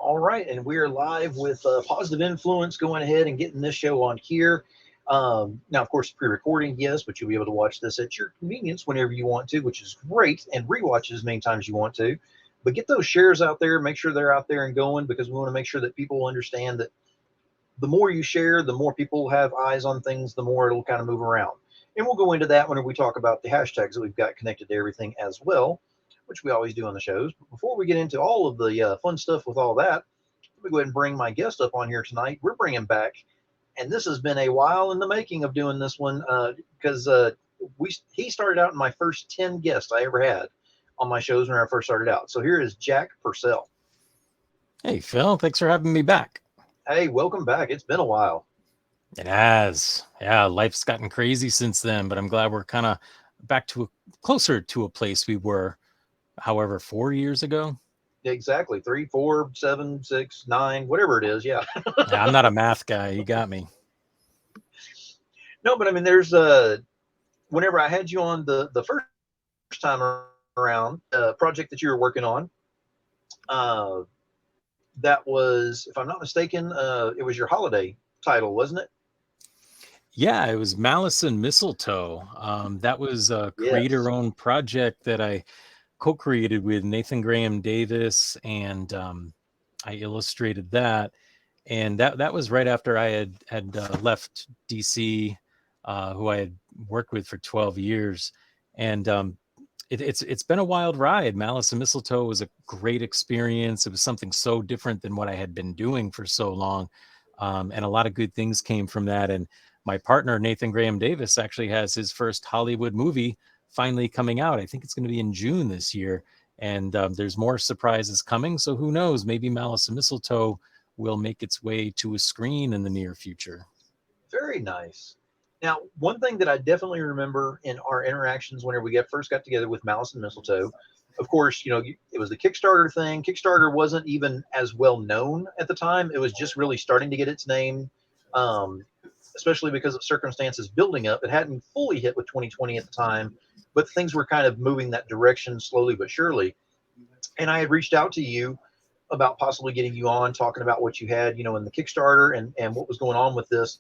All right, and we are live with Positive Influence going ahead and getting this show on here. Now, of course, pre-recording, yes, but you'll be able to watch this at your convenience whenever you want to, which is great, and rewatch it as many times you want to. But get those shares out there, make sure they're out there and going, because we want to make sure that people understand that the more you share, the more people have eyes on things, the more it'll kind of move around. And we'll go into that whenever we talk about the hashtags that we've got connected to everything as well, which we always do on the shows. But before we get into all of the fun stuff with all that, let me go ahead and bring my guest up on here tonight. We're bringing back, and this has been a while in the making of doing this one because he started out in my first 10 guests I ever had on my shows when I first started out. So here is Jack Purcell. Hey, Phil, thanks for having me back. Hey, welcome back. It's been a while. It has. Yeah, life's gotten crazy since then, but I'm glad we're kind of back to closer to a place we were, however, 4 years ago. Exactly. 3, 4, 7, 6, 9, whatever it is. Yeah. Yeah, I'm not a math guy. You got me. No, but I mean, whenever I had you on the first time around, project that you were working on, uh, that was, if I'm not mistaken, it was your holiday title, wasn't it? Yeah, it was Malice and Mistletoe. That was a Yes. creator-owned project that I co-created with Nathan Graham Davis, and I illustrated that. And that was right after I had left DC, who I had worked with for 12 years, and it's been a wild ride. Malice and Mistletoe was a great experience. It was something so different than what I had been doing for so long, and a lot of good things came from that. And my partner Nathan Graham Davis actually has his first Hollywood movie finally coming out. I think it's going to be in June this year, and there's more surprises coming. So who knows? Maybe Malice and Mistletoe will make its way to a screen in the near future. Very nice. Now, one thing that I definitely remember in our interactions whenever we first got together with Malice and Mistletoe, of course, it was the Kickstarter thing. Kickstarter wasn't even as well known at the time. It was just really starting to get its name, um, especially because of circumstances building up. It hadn't fully hit with 2020 at the time, but things were kind of moving that direction slowly but surely. And I had reached out to you about possibly getting you on, talking about what you had, in the Kickstarter and what was going on with this.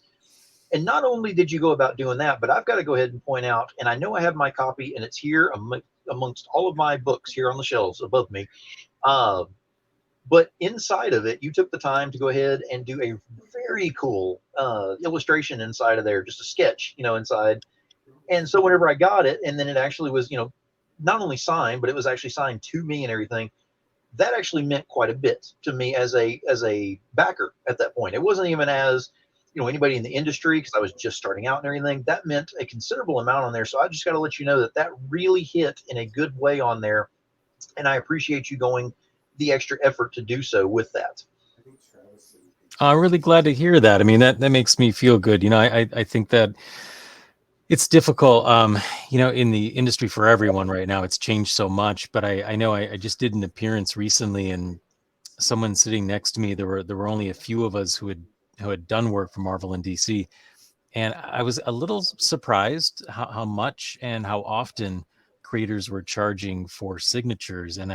And not only did you go about doing that, but I've got to go ahead and point out, and I know I have my copy, and it's here amongst all of my books here on the shelves above me. Uh, but inside of it, you took the time to go ahead and do a very cool illustration inside of there, just a sketch, inside. And so whenever I got it, and then it actually was, not only signed, but it was actually signed to me and everything. That actually meant quite a bit to me as a backer at that point. It wasn't even as anybody in the industry, because I was just starting out and everything. That meant a considerable amount on there. So I just got to let you know that that really hit in a good way on there, and I appreciate you going the extra effort to do so with that. I'm really glad to hear that. I mean, that makes me feel good. I think that it's difficult, in the industry for everyone right now. It's changed so much, but I know I just did an appearance recently, and someone sitting next to me, there were only a few of us who had done work for Marvel and DC, and I was a little surprised how much and how often creators were charging for signatures. And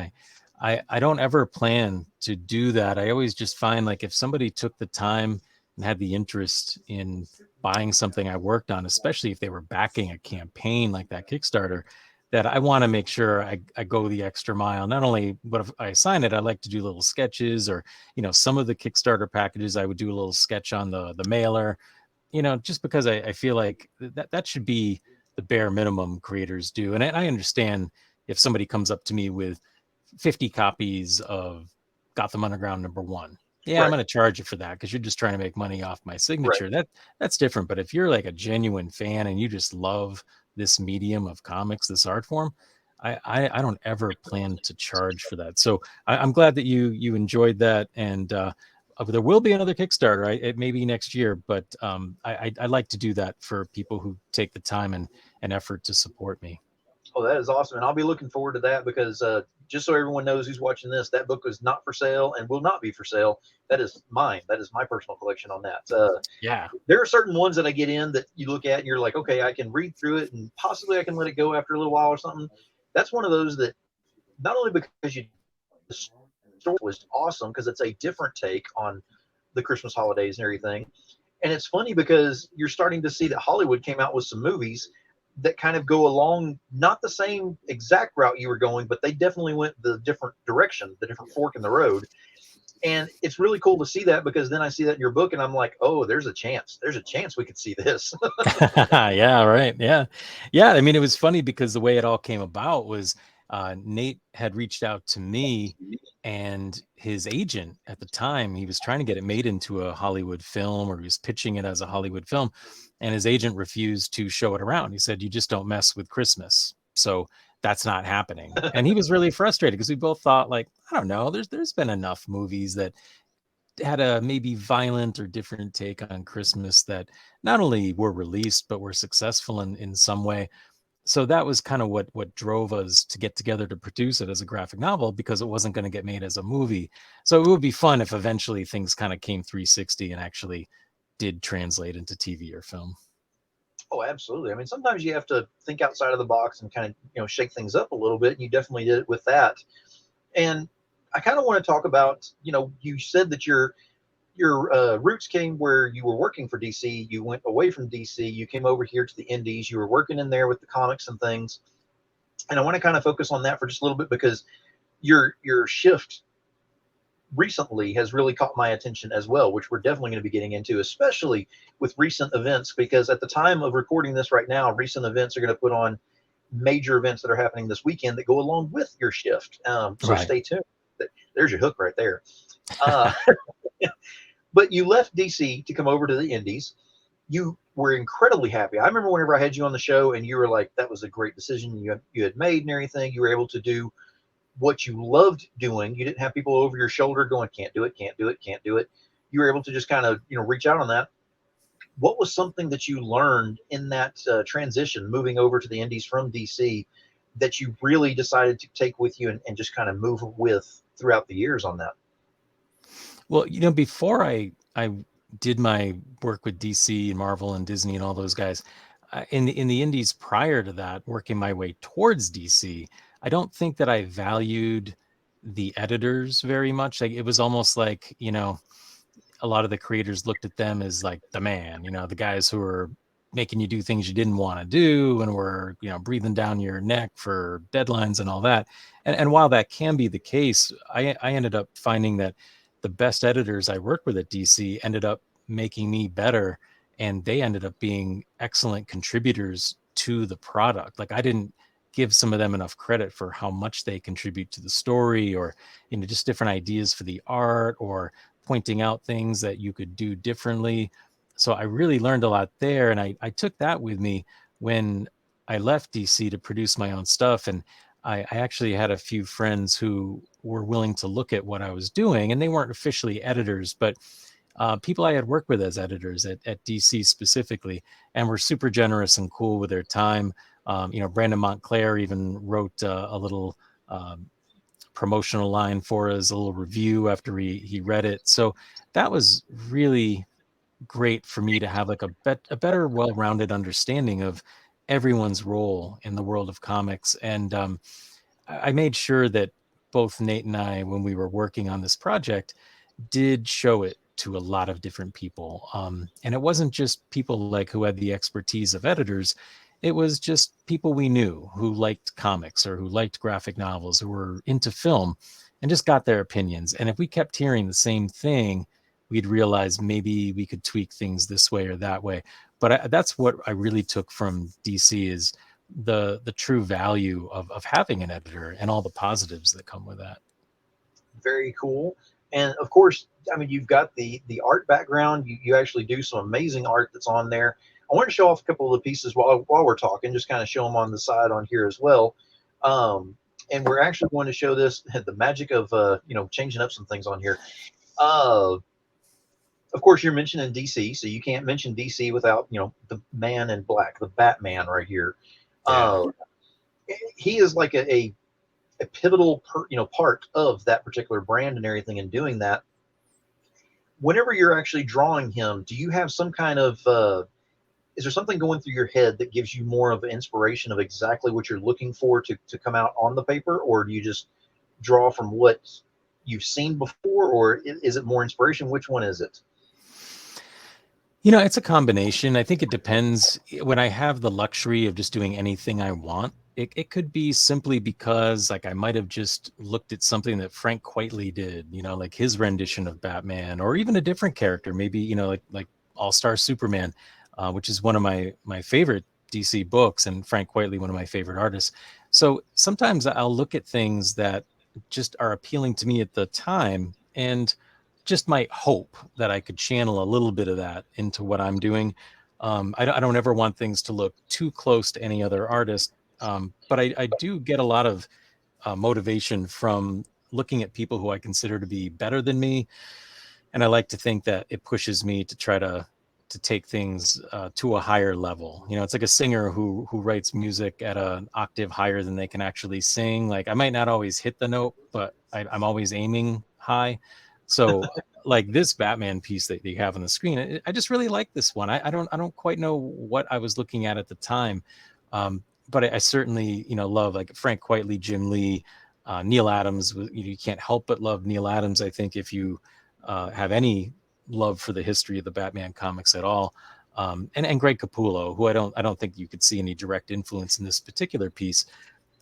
I don't ever plan to do that. I always just find, like, if somebody took the time and had the interest in buying something I worked on, especially if they were backing a campaign like that Kickstarter, that I want to make sure I go the extra mile. Not only, but if I sign it, I like to do little sketches, or, some of the Kickstarter packages, I would do a little sketch on the mailer, just because I feel like that should be the bare minimum creators do. And I understand if somebody comes up to me with 50 copies of Gotham Underground #1. Yeah, I'm Right, going to charge you for that because you're just trying to make money off my right. signature. That's different. But if you're like a genuine fan and you just love this medium of comics, this art form, I don't ever plan to charge for that. So I'm glad that you enjoyed that, and there will be another Kickstarter. It may be next year, but I like to do that for people who take the time and effort to support me. Oh, that is awesome, and I'll be looking forward to that because just so everyone knows who's watching this, that book is not for sale and will not be for sale. That is mine. That is my personal collection on that. Yeah. There are certain ones that I get in that you look at and you're like, okay, I can read through it and possibly I can let it go after a little while or something. That's one of those that not only because you story was awesome because it's a different take on the Christmas holidays and everything. And it's funny because you're starting to see that Hollywood came out with some movies that kind of go along not the same exact route you were going, but they definitely went the different direction, the different fork in the road. And it's really cool to see that because then I see that in your book and I'm like, oh, there's a chance. There's a chance we could see this. Yeah, right. Yeah. Yeah. I mean, it was funny because the way it all came about was Nate had reached out to me and his agent at the time. He was trying to get it made into a Hollywood film, or he was pitching it as a Hollywood film. And his agent refused to show it around. He said, "You just don't mess with Christmas." So that's not happening. And he was really frustrated because we both thought, like, I don't know, there's been enough movies that had a maybe violent or different take on Christmas that not only were released but were successful in some way. So that was kind of what drove us to get together to produce it as a graphic novel, because it wasn't going to get made as a movie. So it would be fun if eventually things kind of came 360 and actually did translate into TV or film. Oh, absolutely. I mean, sometimes you have to think outside of the box and kind of, shake things up a little bit. And you definitely did it with that. And I kind of want to talk about, you said that your roots came where you were working for DC. You went away from DC. You came over here to the Indies. You were working in there with the comics and things. And I want to kind of focus on that for just a little bit because your shift recently has really caught my attention as well, which we're definitely going to be getting into, especially with recent events, because at the time of recording this right now, recent events are going to put on major events that are happening this weekend that go along with your shift. So Right. stay tuned. There's your hook right there. Uh, but you left DC to come over to the Indies. You were incredibly happy. I remember whenever I had you on the show and you were like, that was a great decision you had made and everything. You were able to do what you loved doing. You didn't have people over your shoulder going, can't do it, can't do it, can't do it. You were able to just kind of, reach out on that. What was something that you learned in that transition, moving over to the Indies from DC, that you really decided to take with you and just kind of move with throughout the years on that? Well, before I did my work with DC and Marvel and Disney and all those guys, in the Indies prior to that, working my way towards DC, I don't think that I valued the editors very much. Like, it was almost like, a lot of the creators looked at them as like the man, the guys who were making you do things you didn't want to do and were, breathing down your neck for deadlines and all that. And while that can be the case, I ended up finding that the best editors I worked with at DC ended up making me better, and they ended up being excellent contributors to the product. Like, I didn't give some of them enough credit for how much they contribute to the story, or just different ideas for the art, or pointing out things that you could do differently. So I really learned a lot there, and I took that with me when I left DC to produce my own stuff. And I actually had a few friends who were willing to look at what I was doing, and they weren't officially editors, but people I had worked with as editors at DC specifically, and were super generous and cool with their time. Brandon Montclair even wrote a little promotional line for us, a little review after he read it. So that was really great for me to have like a better, well-rounded understanding of everyone's role in the world of comics. And I made sure that both Nate and I, when we were working on this project, did show it to a lot of different people. And it wasn't just people like who had the expertise of editors. It was just people we knew who liked comics or who liked graphic novels, who were into film, and just got their opinions. And if we kept hearing the same thing, we'd realize maybe we could tweak things this way or that way. But that's what I really took from DC, is the true value of having an editor and all the positives that come with that. Very cool. And of course, I mean, you've got the art background. You actually do some amazing art that's on there. I want to show off a couple of the pieces while we're talking, just kind of show them on the side on here as well. And we're actually going to show this the magic of changing up some things on here. Uh, of course, you're mentioning DC, so you can't mention DC without the man in black, the Batman right here. Yeah. Uh, he is like a pivotal part of that particular brand and everything. And doing that, whenever you're actually drawing him, do you have some kind of is there something going through your head that gives you more of an inspiration of exactly what you're looking for to come out on the paper, or do you just draw from what you've seen before, or is it more inspiration? Which one is it? It's a combination. I think it depends. When I have the luxury of just doing anything I want, it could be simply because like I might have just looked at something that Frank Quitely did, like his rendition of Batman, or even a different character, maybe, like All-Star Superman, which is one of my favorite DC books, and Frank Quitely, one of my favorite artists. So sometimes I'll look at things that just are appealing to me at the time, and just might hope that I could channel a little bit of that into what I'm doing. I don't ever want things to look too close to any other artist, but I do get a lot of motivation from looking at people who I consider to be better than me, and I like to think that it pushes me to try to take things to a higher level. It's like a singer who writes music at an octave higher than they can actually sing. Like I might not always hit the note, but I'm always aiming high. So like this Batman piece that you have on the screen, I just really like this one. I don't quite know what I was looking at the time, but I certainly love like Frank Quitely, Jim Lee, Neil Adams. You can't help but love Neil Adams. I think if you have any love for the history of the Batman comics at all. And Greg Capullo, who I don't think you could see any direct influence in this particular piece.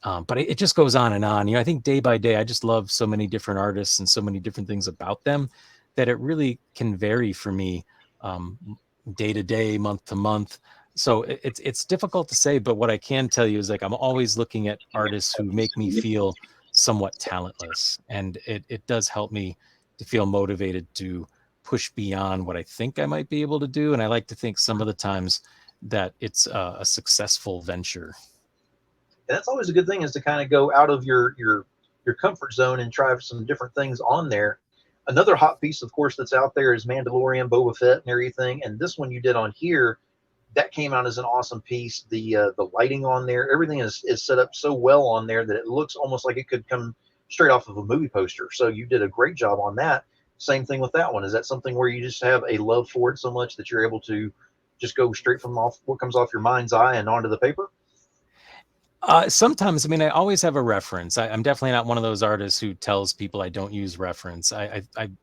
But it just goes on and on. I think day by day, I just love so many different artists and so many different things about them that it really can vary for me, um, day to day, month to month. So it's difficult to say, but what I can tell you is like I'm always looking at artists who make me feel somewhat talentless, and it does help me to feel motivated to push beyond what I think I might be able to do. And I like to think some of the times that it's a successful venture. And that's always a good thing, is to kind of go out of your comfort zone and try some different things on there. Another hot piece, of course, that's out there is Mandalorian, Boba Fett, and everything. And this one you did on here, that came out as an awesome piece. The lighting on there, everything is set up so well on there that it looks almost like it could come straight off of a movie poster. So you did a great job on that. Same thing with that one. Is that something where you just have a love for it so much that you're able to just go straight from off what comes off your mind's eye and onto the paper? Sometimes, I mean, I always have a reference. I'm definitely not one of those artists who tells people I don't use reference.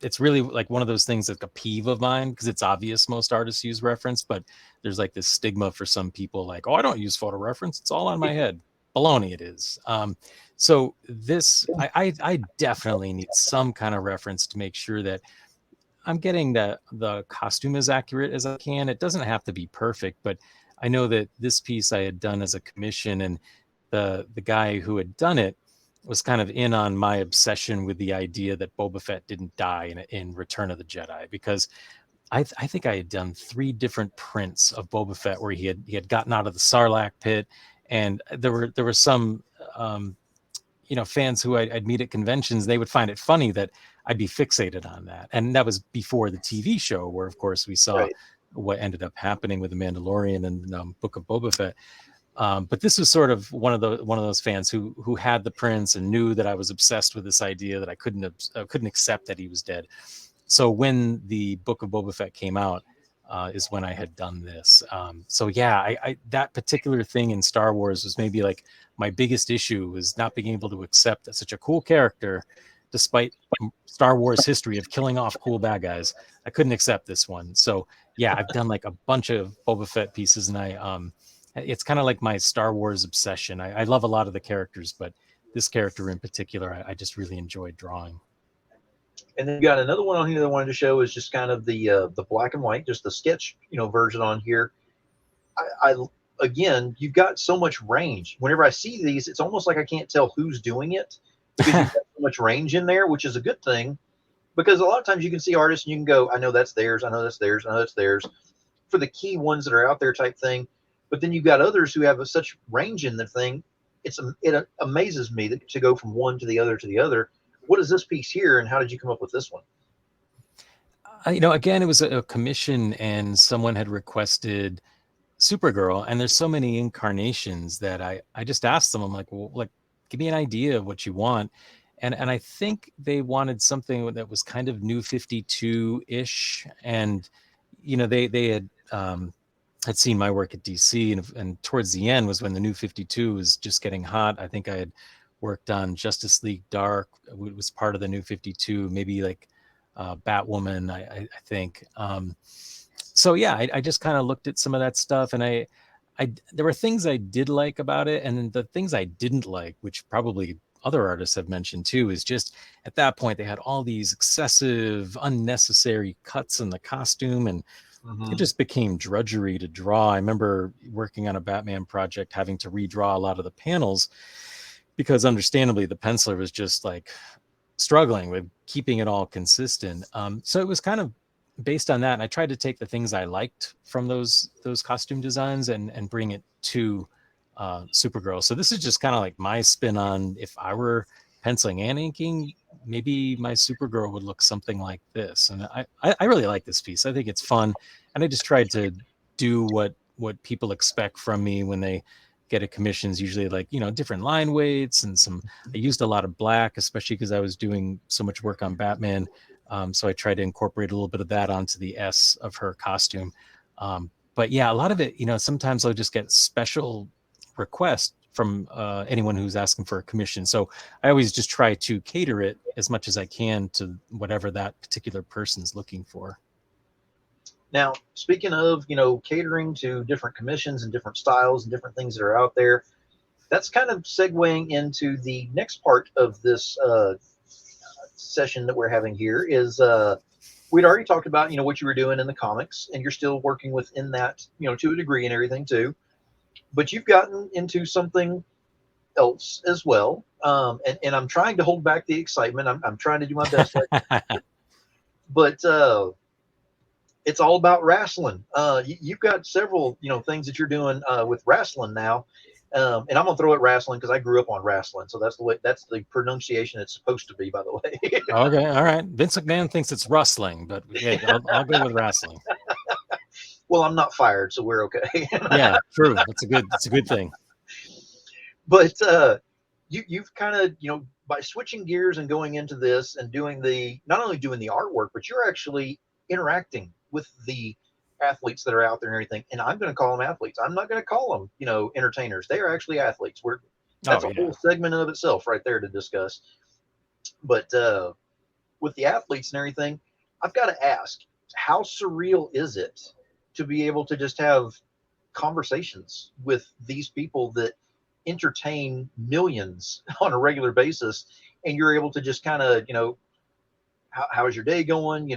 It's really like one of those things that's a peeve of mine, because it's obvious most artists use reference, but there's like this stigma for some people, like, oh, I don't use photo reference. It's all on my head. Baloney, it is. So this, I definitely need some kind of reference to make sure that I'm getting the costume as accurate as I can. It doesn't have to be perfect, but I know that this piece I had done as a commission, and the guy who had done it was kind of in on my obsession with the idea that Boba Fett didn't die in Return of the Jedi, because I think I had done 3 different prints of Boba Fett where he had gotten out of the Sarlacc pit, and there were some fans who I'd meet at conventions. They would find it funny that I'd be fixated on that, and that was before the TV show, where of course we saw Right. what ended up happening with the Mandalorian and Book of Boba Fett. But this was sort of one of those fans who had the prints and knew that I was obsessed with this idea that I couldn't accept that he was dead. So when the Book of Boba Fett came out, is when I had done this. So yeah, that particular thing in Star Wars was maybe like my biggest issue, was not being able to accept that such a cool character, despite Star Wars history of killing off cool bad guys. I couldn't accept this one. So yeah, I've done like a bunch of Boba Fett pieces, and it's kind of like my Star Wars obsession. I love a lot of the characters, but this character in particular, I just really enjoyed drawing. And then you got another one on here that I wanted to show, is just kind of the black and white, just the sketch version on here. I again, you've got so much range. Whenever I see these, it's almost like I can't tell who's doing it, because you've got so much range in there, which is a good thing. Because a lot of times you can see artists and you can go, I know that's theirs, I know that's theirs, I know that's theirs, for the key ones that are out there type thing. But then you've got others who have such range in the thing. It amazes me to go from one to the other to the other. What is this piece here, and how did you come up with this one? Again, it was a commission, and someone had requested Supergirl, and there's so many incarnations that I just asked them. I'm like, well, like, give me an idea of what you want, and I think they wanted something that was kind of New 52 ish, and they had seen my work at DC, and towards the end was when the New 52 was just getting hot. I think I had worked on Justice League Dark. It was part of the New 52, maybe like Batwoman, I think. So yeah, I just kind of looked at some of that stuff, and there were things I did like about it, and then the things I didn't like, which probably other artists have mentioned too, is just at that point they had all these excessive, unnecessary cuts in the costume, and it Hmm. just became drudgery to draw. I remember working on a Batman project, having to redraw a lot of the panels because, understandably, the penciler was just like struggling with keeping it all consistent. So it was kind of based on that, and I tried to take the things I liked from those costume designs and bring it to Supergirl. So this is just kind of like my spin on, if I were penciling and inking, maybe my Supergirl would look something like this. And I really like this piece. I think it's fun, and I just tried to do what people expect from me when they get a commissions, usually like, different line weights and some. I used a lot of black, especially because I was doing so much work on Batman. So I tried to incorporate a little bit of that onto the S of her costume. But yeah, a lot of it, sometimes I'll just get special requests from anyone who's asking for a commission. So I always just try to cater it as much as I can to whatever that particular person's looking for. Now, speaking of, catering to different commissions and different styles and different things that are out there, that's kind of segueing into the next part of this session that we're having here. Is we'd already talked about, what you were doing in the comics, and you're still working within that, to a degree and everything too. But you've gotten into something else as well. And I'm trying to hold back the excitement. I'm trying to do my best right now. But it's all about wrestling. You've got several, things that you're doing with wrestling now. And I'm gonna throw it wrestling because I grew up on wrestling, so that's the pronunciation it's supposed to be, by the way. Okay, all right. Vince McMahon thinks it's rustling, but yeah, I'll go with wrestling. Well, I'm not fired, so we're okay. Yeah, true. It's a good thing. But you've kind of, by switching gears and going into this and doing the not only doing the artwork, but you're actually interacting with the athletes that are out there and everything. And I'm going to call them athletes. I'm not going to call them, entertainers. They are actually athletes. Oh That's a whole yeah. segment of itself right there to discuss. But with the athletes and everything, I've got to ask, how surreal is it to be able to just have conversations with these people that entertain millions on a regular basis, and you're able to just kind of, how's your day going?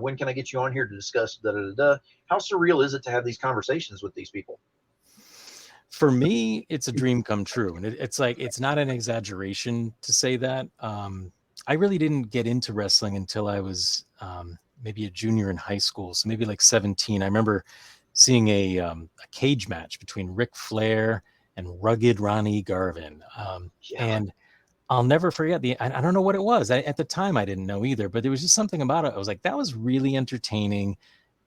When can I get you on here to discuss da da da da? How surreal is it to have these conversations with these people? For me, it's a dream come true, and it's like, it's not an exaggeration to say that. I really didn't get into wrestling until I was maybe a junior in high school, so maybe like 17. I remember seeing a cage match between Ric Flair and rugged Ronnie Garvin, Yeah. and I'll never forget I don't know what it was. At the time, I didn't know either, but there was just something about it. I was like, that was really entertaining,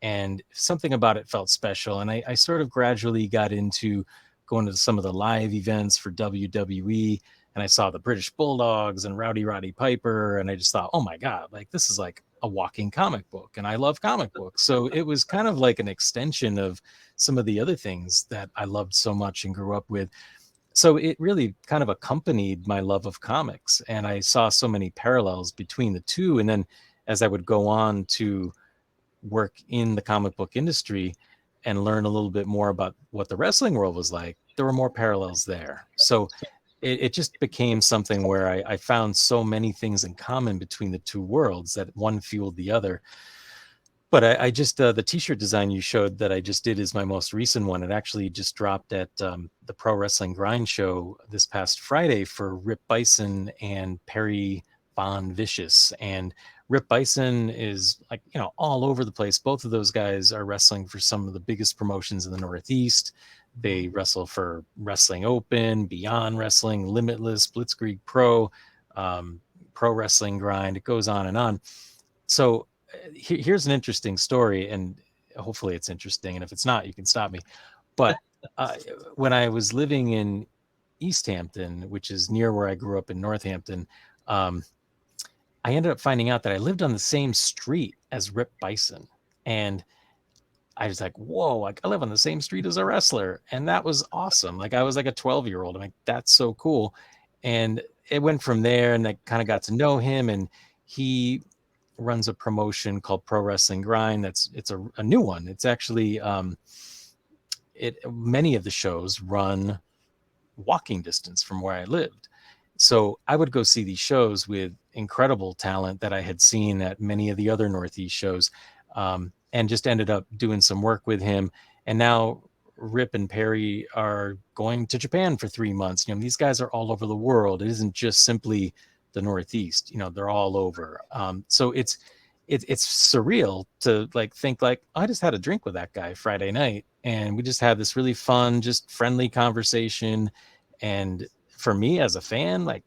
and something about it felt special. And I sort of gradually got into going to some of the live events for WWE, and I saw the British Bulldogs and Rowdy Roddy Piper, and I just thought, oh my God, like this is like a walking comic book, and I love comic books. So it was kind of like an extension of some of the other things that I loved so much and grew up with. So it really kind of accompanied my love of comics, and I saw so many parallels between the two. And then as I would go on to work in the comic book industry and learn a little bit more about what the wrestling world was like, there were more parallels there. So it just became something where I found so many things in common between the two worlds that one fueled the other. But I just the T-shirt design you showed that I just did is my most recent one. It actually just dropped at the Pro Wrestling Grind show this past Friday for Rip Bison and Perry Von Vicious. And Rip Bison is, like, all over the place. Both of those guys are wrestling for some of the biggest promotions in the Northeast. They wrestle for Wrestling Open, Beyond Wrestling, Limitless, Blitzkrieg Pro, Pro Wrestling Grind. It goes on and on. So here's an interesting story, and hopefully it's interesting. And if it's not, you can stop me. But uh, when I was living in East Hampton, which is near where I grew up in Northampton, um, I ended up finding out that I lived on the same street as Rip Bison. And I was like, whoa, like I live on the same street as a wrestler. And that was awesome. Like I was like a 12-year-old. I'm like, that's so cool. And it went from there, and I kind of got to know him, and he runs a promotion called Pro Wrestling Grind. It's a new one. It's actually it many of the shows run walking distance from where I lived. So I would go see these shows with incredible talent that I had seen at many of the other Northeast shows, and just ended up doing some work with him. And now Rip and Perry are going to Japan for 3 months. These guys are all over the world. It isn't just simply the Northeast. They're all over. So it's surreal to like think like, oh, I just had a drink with that guy Friday night, and we just had this really fun, just friendly conversation. And for me as a fan, like,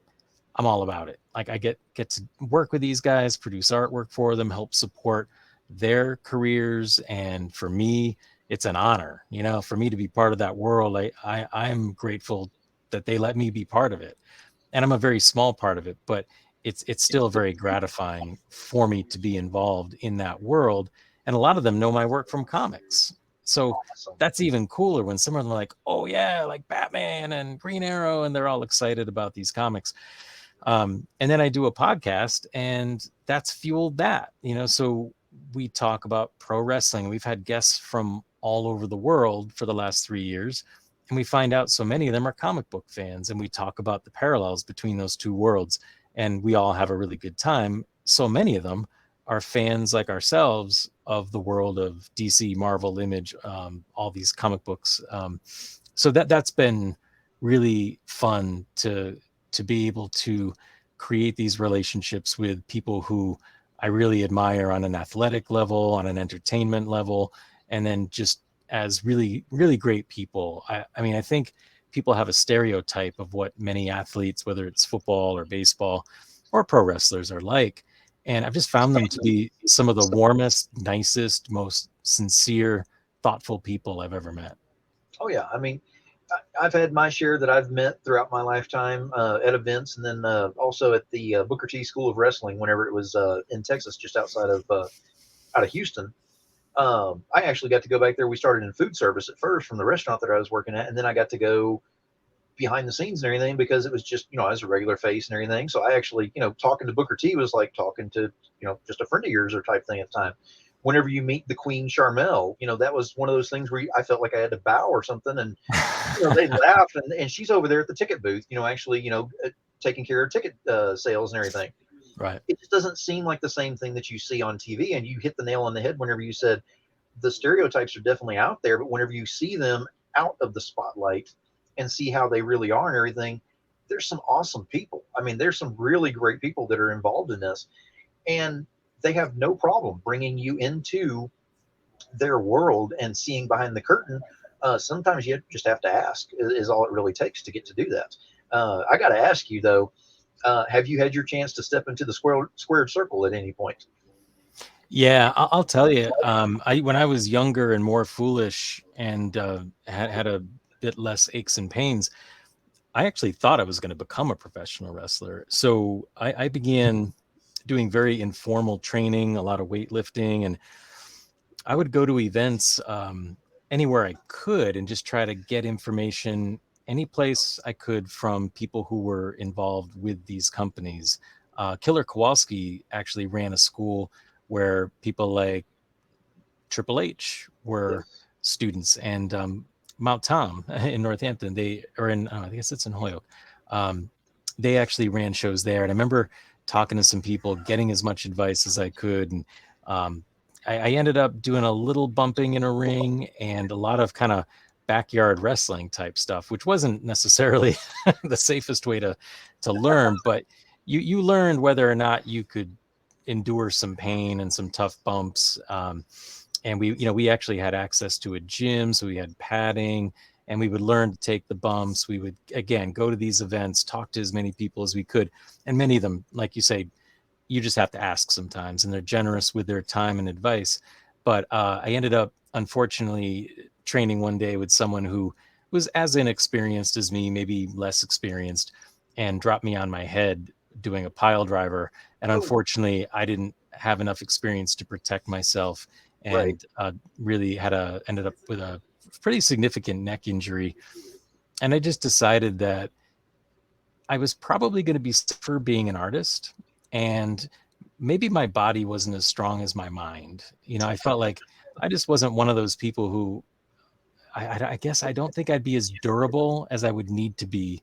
I'm all about it. Like, I get to work with these guys, produce artwork for them, help support their careers, and for me, it's an honor, for me to be part of that world. I'm grateful that they let me be part of it, and I'm a very small part of it, but it's still very gratifying for me to be involved in that world. And a lot of them know my work from comics, so Awesome. that's even cooler when some of them are like, oh yeah, like Batman and Green Arrow, and they're all excited about these comics. And then I do a podcast, and that's fueled that. So we talk about pro wrestling. We've had guests from all over the world for the last 3 years, and we find out so many of them are comic book fans, and we talk about the parallels between those two worlds, and we all have a really good time. So many of them are fans like ourselves of the world of DC, Marvel, Image, all these comic books. So that's been really fun to be able to create these relationships with people who I really admire on an athletic level, on an entertainment level, and then just as really, really great people. I mean, I think people have a stereotype of what many athletes, whether it's football or baseball or pro wrestlers, are like. And I've just found them to be some of the warmest, nicest, most sincere, thoughtful people I've ever met. Oh yeah, I mean, I've had my share that I've met throughout my lifetime at events, and then also at the Booker T School of Wrestling whenever it was in Texas, just outside of out of Houston. I actually got to go back there. We started in food service at first from the restaurant that I was working at, and then I got to go behind the scenes and everything because it was just as a regular face and everything. So I actually talking to Booker T was like talking to just a friend of yours or type thing at the time. Whenever you meet the Queen Charmel, that was one of those things where I felt like I had to bow or something, and they laughed, and she's over there at the ticket booth, actually, taking care of ticket sales and everything. Right. It just doesn't seem like the same thing that you see on TV. And you hit the nail on the head whenever you said the stereotypes are definitely out there, but whenever you see them out of the spotlight and see how they really are and everything, there's some awesome people. I mean, there's some really great people that are involved in this, and they have no problem bringing you into their world and seeing behind the curtain. Sometimes you just have to ask is all it really takes to get to do that. I got to ask you though, have you had your chance to step into the squared circle at any point? Yeah, I'll tell you. When I was younger and more foolish and had a bit less aches and pains, I actually thought I was going to become a professional wrestler. So I began doing very informal training, a lot of weightlifting, and I would go to events anywhere I could and just try to get information any place I could from people who were involved with these companies. Killer Kowalski actually ran a school where people like Triple H were Yes. students, and Mount Tom in Northampton, they or in I guess it's in Holyoke. Um, they actually ran shows there, and I remember talking to some people, getting as much advice as I could, and um, I ended up doing a little bumping in a ring and a lot of kind of backyard wrestling type stuff, which wasn't necessarily the safest way to learn, but you learned whether or not you could endure some pain and some tough bumps. And we actually had access to a gym, so we had padding, and we would learn to take the bumps. We would again go to these events, talk to as many people as we could, and many of them, like you say, you just have to ask sometimes, and they're generous with their time and advice. But I ended up unfortunately training one day with someone who was as inexperienced as me, maybe less experienced, and dropped me on my head doing a pile driver. And Oh, unfortunately, I didn't have enough experience to protect myself, right. and really ended up with a pretty significant neck injury. And I just decided that I was probably going to be for being an artist, and maybe my body wasn't as strong as my mind. I felt like I just wasn't one of those people who I guess I don't think I'd be as durable as I would need to be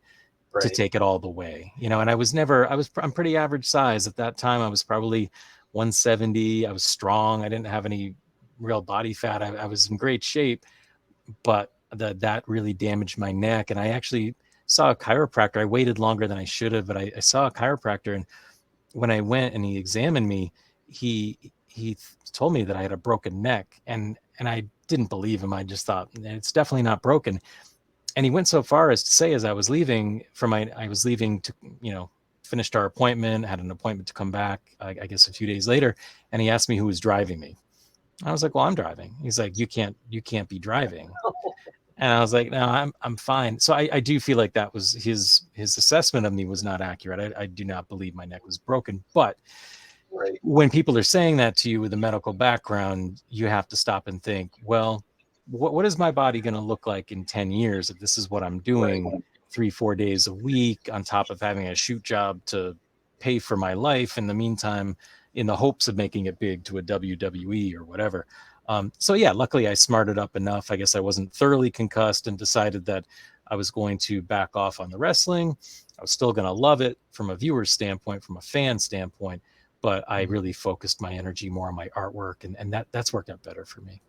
to Right. take it all the way. And I'm pretty average size at that time. I was probably 170. I was strong. I didn't have any real body fat. I was in great shape, but that really damaged my neck. And I actually saw a chiropractor. I waited longer than I should have, but I saw a chiropractor. And when I went and he examined me, he told me that I had a broken neck, and I didn't believe him. I just thought it's definitely not broken. And he went so far as to say, as I was leaving I was leaving to, finished our appointment, had an appointment to come back, I guess a few days later. And he asked me who was driving me. I was like, well, I'm driving. He's like, you can't be driving. And I was like, no, I'm fine. So I do feel like that was his assessment of me was not accurate. I do not believe my neck was broken. But Right. when people are saying that to you with a medical background, you have to stop and think, well, what is my body going to look like in 10 years if this is what I'm Right. doing 3-4 days a week on top of having a shoot job to pay for my life in the meantime, in the hopes of making it big to a WWE or whatever. So yeah, luckily I smarted up enough. I guess I wasn't thoroughly concussed and decided that I was going to back off on the wrestling. I was still going to love it from a viewer's standpoint, from a fan standpoint, but I really focused my energy more on my artwork, and that's worked out better for me.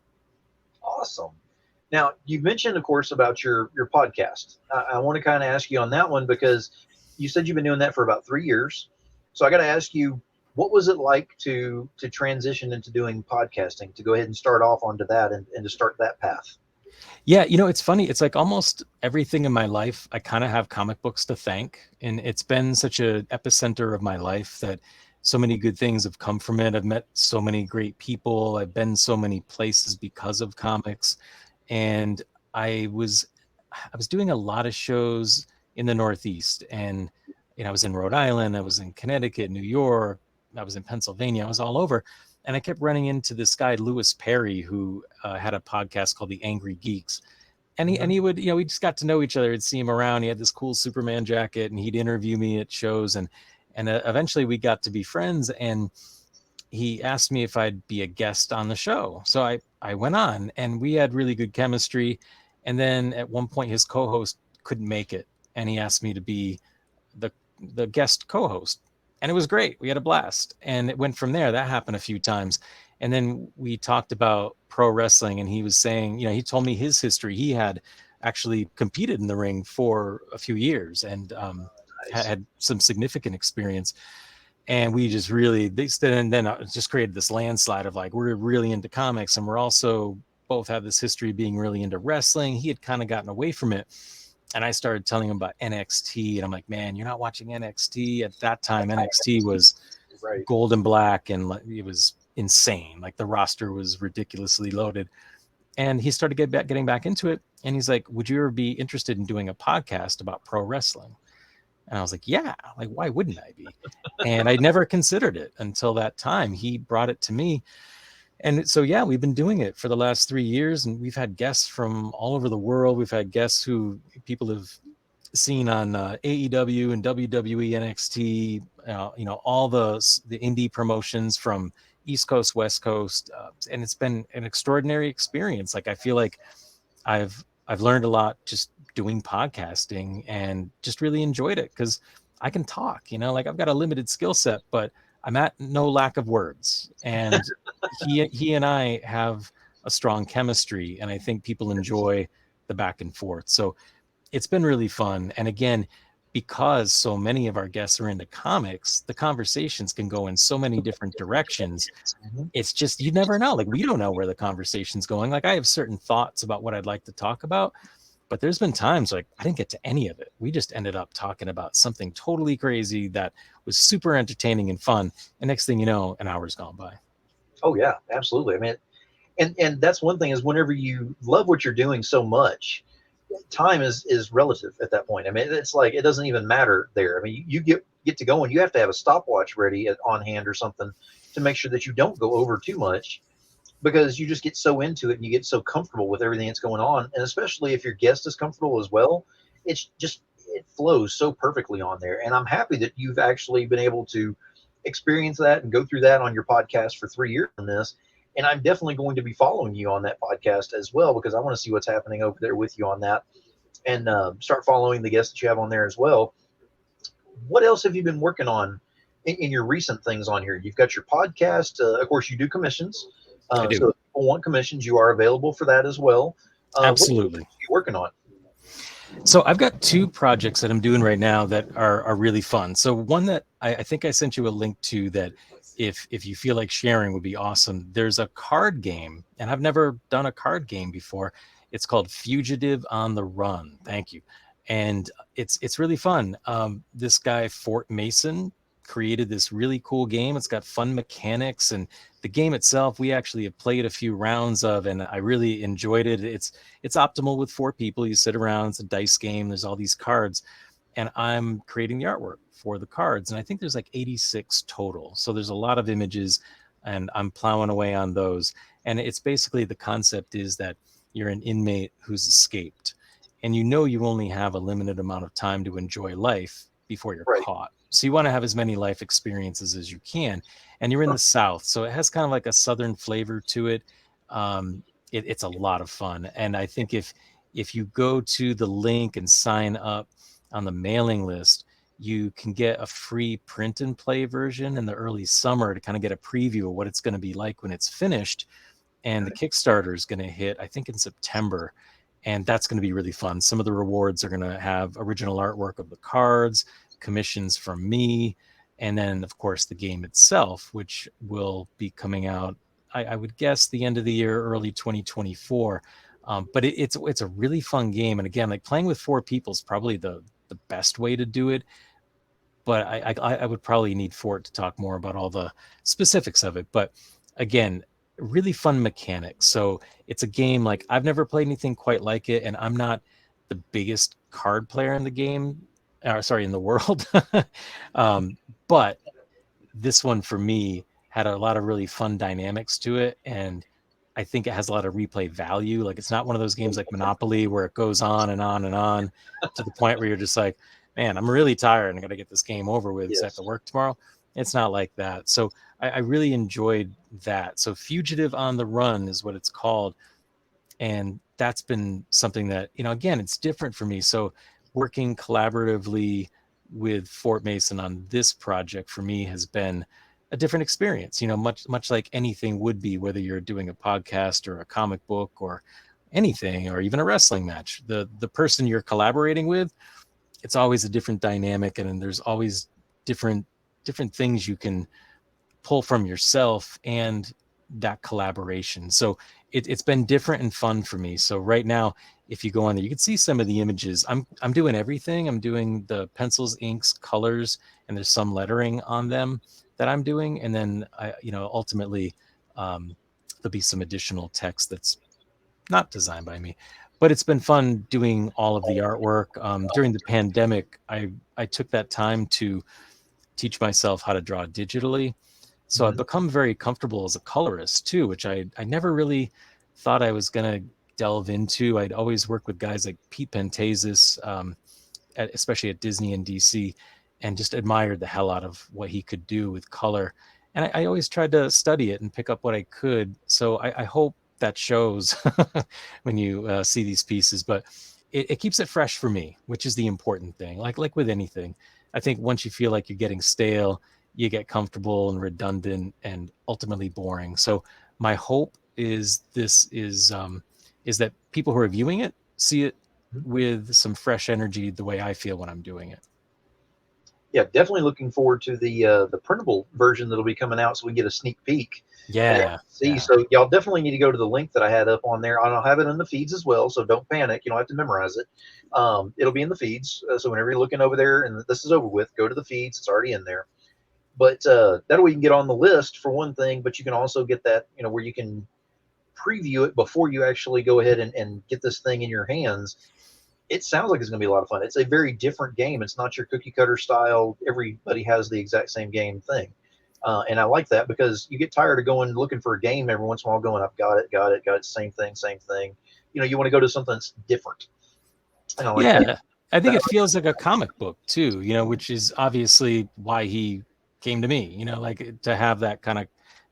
Awesome. Now, you mentioned, of course, about your podcast. I want to kind of ask you on that one because you said you've been doing that for about 3 years. So I got to ask you, what was it like to transition into doing podcasting, to go ahead and start off onto that and to start that path? Yeah, it's funny. It's like almost everything in my life, I kind of have comic books to thank. And it's been such a epicenter of my life that so many good things have come from it. I've met so many great people. I've been so many places because of comics. And I was I was doing a lot of shows in the Northeast, and I was in Rhode Island, I was in Connecticut, New York, I was in Pennsylvania, I was all over. And I kept running into this guy, Lewis Perry, who had a podcast called The Angry Geeks. And he would, we just got to know each other. I'd see him around. He had this cool Superman jacket, and he'd interview me at shows. And eventually we got to be friends. And he asked me if I'd be a guest on the show. So I went on, and we had really good chemistry. And then at one point, his co-host couldn't make it, and he asked me to be the guest co-host, and it was great. We had a blast, and it went from there. That happened a few times, and then we talked about pro wrestling, and he was saying, he told me his history. He had actually competed in the ring for a few years, and Nice. had some significant experience. And we just really, and then it just created this landslide of like, we're really into comics, and we're also both have this history of being really into wrestling. He had kind of gotten away from it. And I started telling him about NXT, and I'm like, man, you're not watching NXT. At that time, NXT was Right. gold and black, and it was insane. Like the roster was ridiculously loaded. And he started getting back into it. And he's like, would you ever be interested in doing a podcast about pro wrestling? And I was like, yeah, like, why wouldn't I be? And I never considered it until that time. He brought it to me. And so, yeah, we've been doing it for the last 3 years, and we've had guests from all over the world. We've had guests who people have seen on AEW and WWE, NXT, all the indie promotions from East Coast, West Coast. And it's been an extraordinary experience. Like, I feel like I've learned a lot just doing podcasting, and just really enjoyed it because I can talk, like I've got a limited skill set, but I'm at no lack of words. And he and I have a strong chemistry, and I think people enjoy the back and forth. So it's been really fun. And again, because so many of our guests are into comics, the conversations can go in so many different directions. It's just, you never know. Like, we don't know where the conversation's going. Like, I have certain thoughts about what I'd like to talk about, but there's been times like I didn't get to any of it. We just ended up talking about something totally crazy that was super entertaining and fun. And next thing you know, an hour's gone by. Oh yeah, absolutely. I mean, and that's one thing is whenever you love what you're doing so much, time is relative at that point. I mean, it's like it doesn't even matter there. I mean, you get to going, you have to have a stopwatch ready on hand or something to make sure that you don't go over too much, because you just get so into it and you get so comfortable with everything that's going on. And especially if your guest is comfortable as well, it flows so perfectly on there. And I'm happy that you've actually been able to experience that and go through that on your podcast for 3 years on this. And I'm definitely going to be following you on that podcast as well, because I want to see what's happening over there with you on that, and start following the guests that you have on there as well. What else have you been working on in your recent things on here? You've got your podcast. Of course, you do commissions. I do. So if people want commissions, you are available for that as well. What are Absolutely. you working on? So I've got two projects that I'm doing right now that are really fun. So one that I think I sent you a link to, that if you feel like sharing would be awesome. There's a card game, and I've never done a card game before. It's called Fugitive on the Run. Thank you. And it's really fun. This guy Fort Mason created this really cool game. It's got fun mechanics, and the game itself we actually have played a few rounds of, and I really enjoyed it. It's optimal with four people. You sit around, it's a dice game, there's all these cards, and I'm creating the artwork for the cards, and I think there's like 86 total, so there's a lot of images, and I'm plowing away on those. And it's basically, the concept is that you're an inmate who's escaped, and you only have a limited amount of time to enjoy life before you're Right. caught. So you want to have as many life experiences as you can. And you're in the South, so it has kind of like a Southern flavor to it. It's a lot of fun. And I think if you go to the link and sign up on the mailing list, you can get a free print and play version in the early summer to kind of get a preview of what it's going to be like when it's finished. And the Kickstarter is going to hit, I think, in September. And that's going to be really fun. Some of the rewards are going to have original artwork of the cards, commissions from me, and then, of course, the game itself, which will be coming out, I would guess, the end of the year, early 2024. But it's a really fun game. And again, like, playing with four people is probably the best way to do it. But I would probably need Fort to talk more about all the specifics of it. But again, really fun mechanics. So it's a game, like, I've never played anything quite like it, and I'm not the biggest card player in the game, in the world. But this one for me had a lot of really fun dynamics to it, and I think it has a lot of replay value. Like, it's not one of those games like Monopoly where it goes on and on and on to the point where you're just like, man, I'm really tired and I got to get this game over with because I have to Yes. work tomorrow. It's not like that. So I really enjoyed that. So Fugitive on the Run is what it's called. And that's been something that, again, it's different for me. So working collaboratively with Fort Mason on this project for me has been a different experience, much like anything would be, whether you're doing a podcast or a comic book or anything, or even a wrestling match. The person you're collaborating with, it's always a different dynamic, and there's always different things you can pull from yourself and that collaboration. So it's been different and fun for me. So right now, if you go on there, you can see some of the images. I'm doing everything. I'm doing the pencils, inks, colors, and there's some lettering on them that I'm doing. And then ultimately, there'll be some additional text that's not designed by me. But it's been fun doing all of the artwork. During the pandemic, I took that time to teach myself how to draw digitally. So I've Mhm. become very comfortable as a colorist too, which I never really thought I was going to delve into. I'd always work with guys like Pete Pentazis, especially at Disney and DC, and just admired the hell out of what he could do with color. And I always tried to study it and pick up what I could. So I hope that shows when you see these pieces. But it keeps it fresh for me, which is the important thing. Like with anything, I think once you feel like you're getting stale, you get comfortable and redundant and ultimately boring. So my hope is is that people who are viewing it see it with some fresh energy, the way I feel when I'm doing it. Yeah, definitely looking forward to the printable version that'll be coming out, so we can get a sneak peek and Yeah, see. So y'all definitely need to go to the link that I had up on there. I'll have it in the feeds as well, so don't panic. You don't have to memorize it. It'll be in the feeds. So whenever you're looking over there and this is over with, go to the feeds. It's already in there. But that way you can get on the list for one thing, but you can also get that, where you can preview it before you actually go ahead and get this thing in your hands. It sounds like it's going to be a lot of fun. It's a very different game. It's not your cookie cutter style. Everybody has the exact same game thing. And I like that, because you get tired of going looking for a game every once in a while, going, I've got it, same thing, same thing. You want to go to something that's different. And I like yeah. that. I think it feels like a comic book too, which is obviously why he came to me, like to have that kind of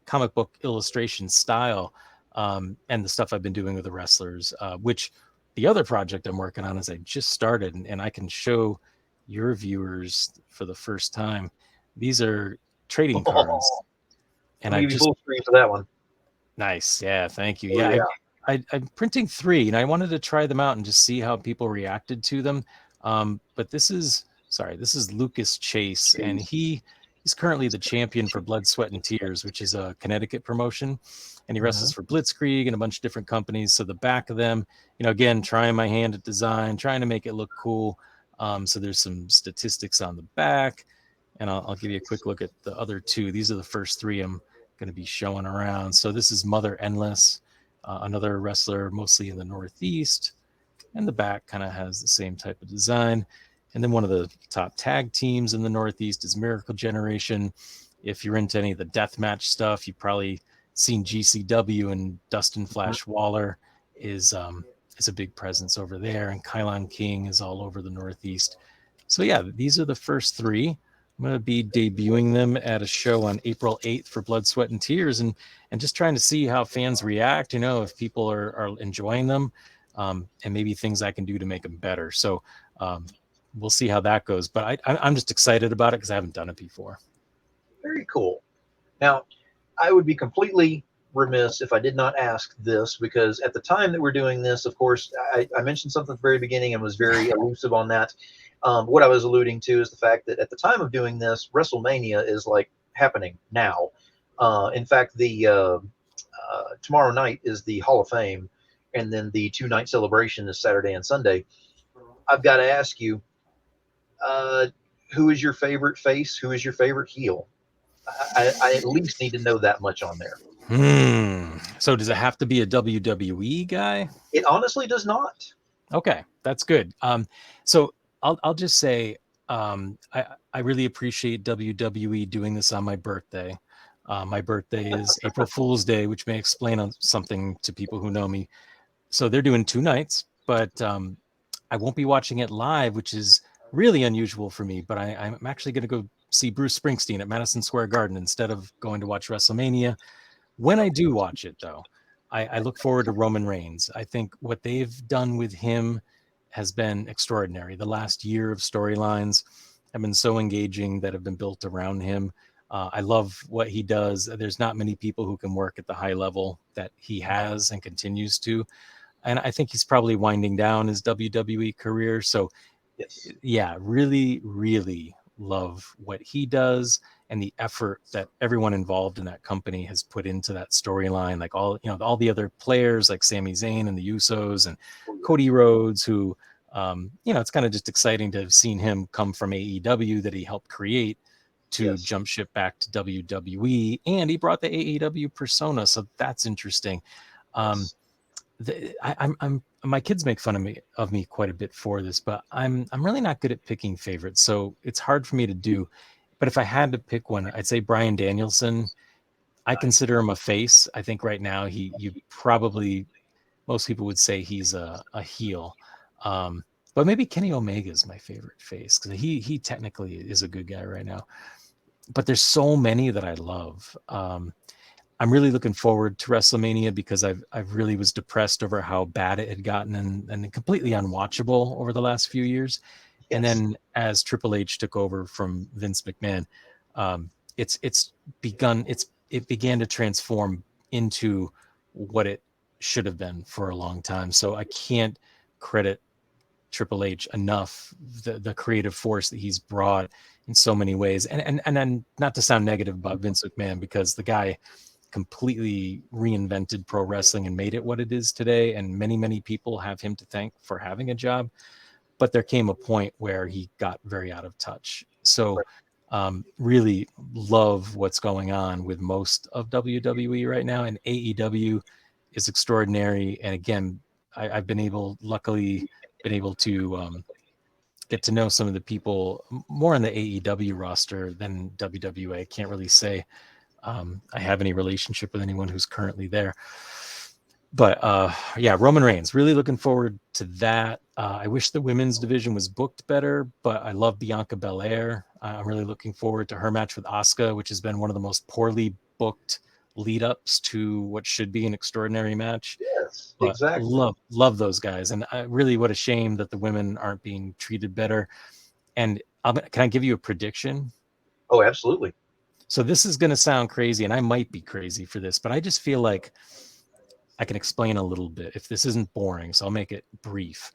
comic book illustration style, and the stuff I've been doing with the wrestlers, which the other project I'm working on is I just started, and I can show your viewers for the first time. These are trading cards, I'm and gonna I give you just full screen for that one. nice. Yeah, thank you. Oh Yeah, yeah. I'm printing three, and I wanted to try them out and just see how people reacted to them. But this is Lucas Chase, and Jeez. he's currently the champion for Blood, Sweat, and Tears, which is a Connecticut promotion, and he Hmm. wrestles for Blitzkrieg and a bunch of different companies. So the back of them, again, trying my hand at design, trying to make it look cool. So there's some statistics on the back, and I'll give you a quick look at the other two. These are the first three I'm going to be showing around. So this is Mother Endless, another wrestler mostly in the Northeast, and the back kind of has the same type of design. And then one of the top tag teams in the Northeast is Miracle Generation. If you're into any of the death match stuff, you've probably seen GCW, and Dustin Flash Waller is a big presence over there, and Kylon King is all over the Northeast. So yeah, these are the first three. I'm going to be debuting them at a show on April 8th for Blood, Sweat, and Tears, and just trying to see how fans react, if people are enjoying them, and maybe things I can do to make them better. So um, we'll see how that goes. But I'm just excited about it because I haven't done it before. Very cool. Now, I would be completely remiss if I did not ask this, because at the time that we're doing this, of course, I mentioned something at the very beginning and was very elusive on that. What I was alluding to is the fact that at the time of doing this, WrestleMania is like happening now. In fact, the tomorrow night is the Hall of Fame, and then the two-night celebration is Saturday and Sunday. I've got to ask you, uh, who is your favorite face? Who is your favorite heel? I at least need to know that much on there. So does it have to be a WWE guy? It honestly does not. Okay, that's good. So I'll just say, I really appreciate WWE doing this on my birthday. My birthday is April Fool's Day, which may explain something to people who know me. So they're doing two nights, but I won't be watching it live, which is really unusual for me. But I'm actually going to go see Bruce Springsteen at Madison Square Garden instead of going to watch WrestleMania. When I do watch it, though, I look forward to Roman Reigns. I think what they've done with him has been extraordinary. The last year of storylines have been so engaging that have been built around him. I love what he does. There's not many people who can work at the high level that he has and continues to. And I think he's probably winding down his WWE career. So Yes. yeah, really, really love what he does and the effort that everyone involved in that company has put into that storyline. Like all the other players like Sami Zayn and the Usos and Oh, yeah. Cody Rhodes, who, it's kind of just exciting to have seen him come from AEW that he helped create to Yes. jump ship back to WWE. And he brought the AEW persona. So that's interesting. Um, Yes. I'm my kids make fun of me quite a bit for this, but I'm really not good at picking favorites, so it's hard for me to do. But if I had to pick one, I'd say Brian Danielson. I Nice. consider him a face. I think right now you probably most people would say he's a heel. But maybe Kenny Omega is my favorite face because he technically is a good guy right now. But there's so many that I love. I'm really looking forward to WrestleMania because I've really was depressed over how bad it had gotten and completely unwatchable over the last few years. And Yes. then as Triple H took over from Vince McMahon, um, it began to transform into what it should have been for a long time. So I can't credit Triple H enough, the creative force that he's brought in so many ways. And then not to sound negative about Vince McMahon, because the guy completely reinvented pro wrestling and made it what it is today. And many, many people have him to thank for having a job. But there came a point where he got very out of touch. So Right. really love what's going on with most of WWE right now. And AEW is extraordinary. And again, I've luckily been able to get to know some of the people more on the AEW roster than WWE. I can't really say I have any relationship with anyone who's currently there. But yeah, Roman Reigns, really looking forward to that. I wish the women's division was booked better, but I love Bianca Belair. I'm really looking forward to her match with Asuka, which has been one of the most poorly booked lead ups to what should be an extraordinary match. Yes, But exactly. love those guys, and really, what a shame that the women aren't being treated better. And can I give you a prediction? Oh, absolutely. So this is going to sound crazy, and I might be crazy for this, but I just feel like I can explain a little bit if this isn't boring. So I'll make it brief.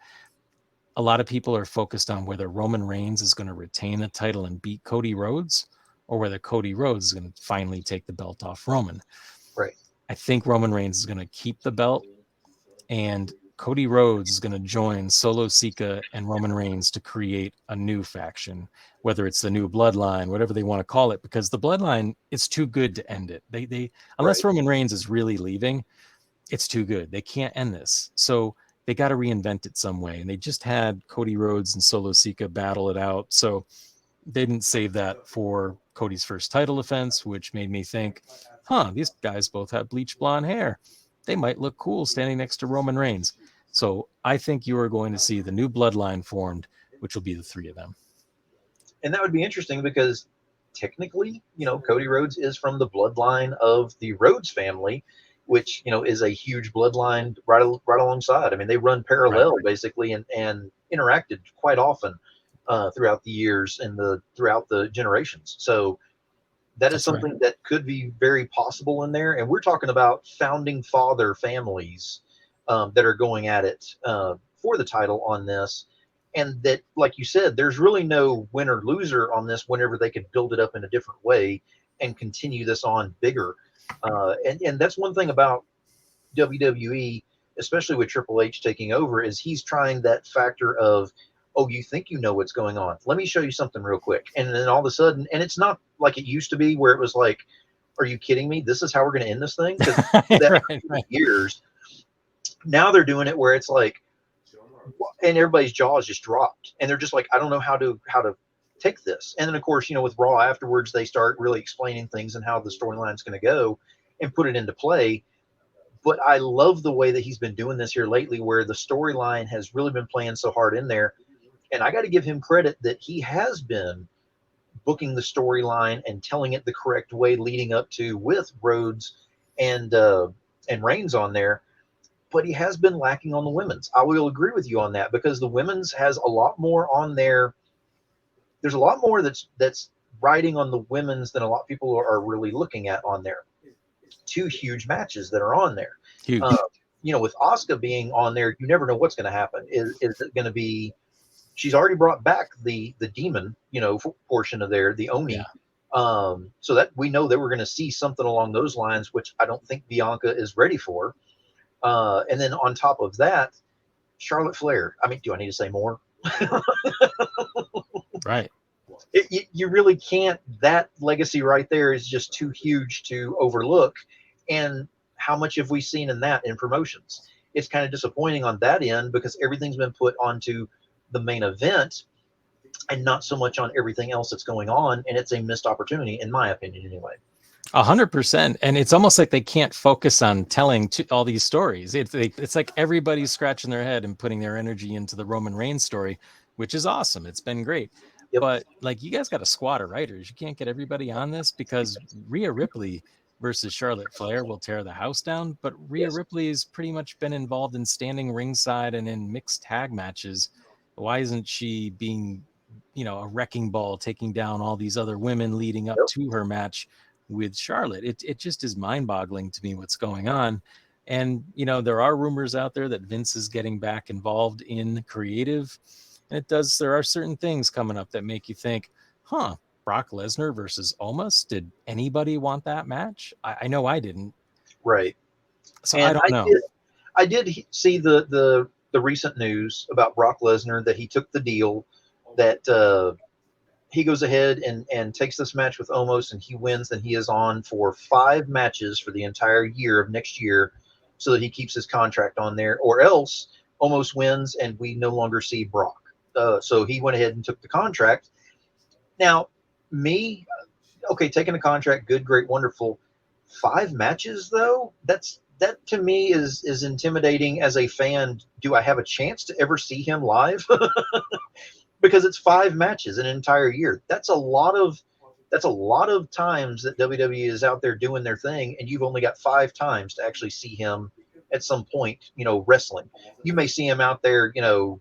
A lot of people are focused on whether Roman Reigns is going to retain the title and beat Cody Rhodes, or whether Cody Rhodes is going to finally take the belt off Roman. Right. I think Roman Reigns is going to keep the belt, and Cody Rhodes is going to join Solo Sika and Roman Reigns to create a new faction, whether it's the new bloodline, whatever they want to call it, because the bloodline is too good to end it. They unless Right. Roman Reigns is really leaving, it's too good. They can't end this. So they got to reinvent it some way. And they just had Cody Rhodes and Solo Sika battle it out. So they didn't save that for Cody's first title defense, which made me think, these guys both have bleach blonde hair. They might look cool standing next to Roman Reigns. So I think you are going to see the new bloodline formed, which will be the three of them. And that would be interesting because technically, Cody Rhodes is from the bloodline of the Rhodes family, which is a huge bloodline right alongside. I mean, they run Right. parallel basically, and interacted quite often throughout the years and throughout the generations. So that is That's right. something that could be very possible in there. And we're talking about founding father families that are going at it for the title on this. And that, like you said, there's really no winner loser on this whenever they could build it up in a different way and continue this on bigger. And that's one thing about WWE, especially with Triple H taking over, is he's trying that factor of, oh, you think you know what's going on? Let me show you something real quick. And then all of a sudden, and it's not like it used to be where it was like, are you kidding me? This is how we're going to end this thing? Because that Right. for years, now they're doing it where it's like, and everybody's jaws just dropped, and they're just like, I don't know how to take this. And then of course, with Raw afterwards, they start really explaining things and how the storyline's going to go and put it into play. But I love the way that he's been doing this here lately, where the storyline has really been playing so hard in there. And I got to give him credit that he has been booking the storyline and telling it the correct way, leading up to with Rhodes and Reigns on there. But he has been lacking on the women's. I will agree with you on that because the women's has a lot more on there. There's a lot more that's riding on the women's than a lot of people are really looking at on there. Two huge matches that are on there. Uh, Huge. with Asuka being on there, you never know what's going to happen. Is it going to be? She's already brought back the demon, portion of there, the Yeah. Oni. So that we know that we're going to see something along those lines, which I don't think Bianca is ready for. And then on top of that, Charlotte Flair. I mean, do I need to say more? Right. You really can't. That legacy right there is just too huge to overlook. And how much have we seen in that in promotions? It's kind of disappointing on that end because everything's been put onto the main event and not so much on everything else that's going on. And it's a missed opportunity, in my opinion, anyway. 100%. And it's almost like they can't focus on telling all these stories. It's like everybody's scratching their head and putting their energy into the Roman Reigns story, which is awesome. It's been great. Yep. But like, you guys got a squad of writers. You can't get everybody on this because Rhea Ripley versus Charlotte Flair will tear the house down. But Rhea Yes. Ripley has pretty much been involved in standing ringside and in mixed tag matches. Why isn't she being, a wrecking ball, taking down all these other women leading up Yep. to her match with Charlotte? It just is mind boggling to me what's going on. And, there are rumors out there that Vince is getting back involved in creative. And there are certain things coming up that make you think, Brock Lesnar versus Omos. Did anybody want that match? I know I didn't. Right. So I And don't I know. did. I did see the recent news about Brock Lesnar that he took the deal that he goes ahead and takes this match with Omos and he wins, then he is on for 5 matches for the entire year of next year so that he keeps his contract on there, or else Omos wins and we no longer see Brock. So he went ahead and took the contract. Now, okay, taking a contract, good, great, wonderful. 5 matches though, that to me is intimidating as a fan. Do I have a chance to ever see him live? Because it's 5 matches in an entire year. That's a lot of times that WWE is out there doing their thing, and you've only got 5 times to actually see him at some point, wrestling. You may see him out there,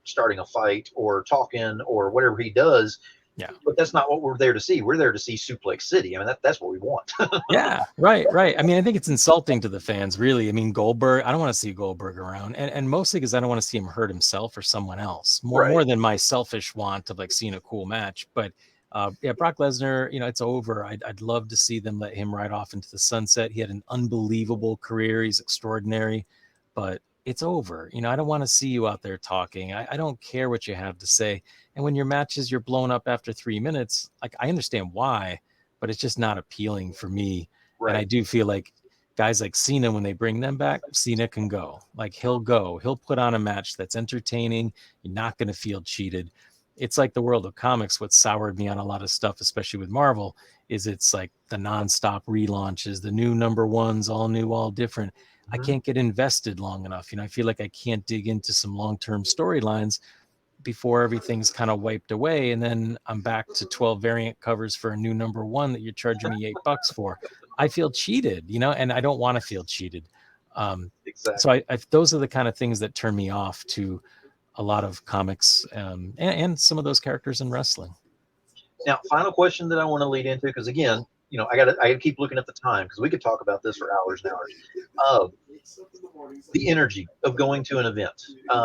starting a fight or talking or whatever he does, Yeah. but that's not what we're there to see. We're there to see Suplex City. I mean, that's what we want. Yeah, right. I mean, I think it's insulting to the fans, really. I mean, Goldberg, I don't want to see Goldberg around, and mostly because I don't want to see him hurt himself or someone else. More Right. more than my selfish want of like seeing a cool match. But yeah, Brock Lesnar, it's over. I'd love to see them let him ride off into the sunset. He had an unbelievable career. He's extraordinary, but it's over. I don't want to see you out there talking. I don't care what you have to say. And when your matches you're blown up after 3 minutes, like I understand why, but it's just not appealing for me. And I Right. do feel like guys like Cena, when they bring them back, Cena can go. Like he'll put on a match that's entertaining. You're not going to feel cheated. It's like the world of comics. What soured me on a lot of stuff, especially with Marvel, is it's like the nonstop relaunches, the new number ones, all new, all different. I Mhm. can't get invested long enough. I feel like I can't dig into some long-term storylines before everything's kind of wiped away, and then I'm back to 12 variant covers for a new number one that you're charging me $8 for. I feel cheated, and I don't want to feel cheated. So Exactly. those are the kind of things that turn me off to a lot of comics, and some of those characters in wrestling. Now, final question that I want to lead into, because again, I got to keep looking at the time because we could talk about this for hours and hours. Uh, the energy of going to an event.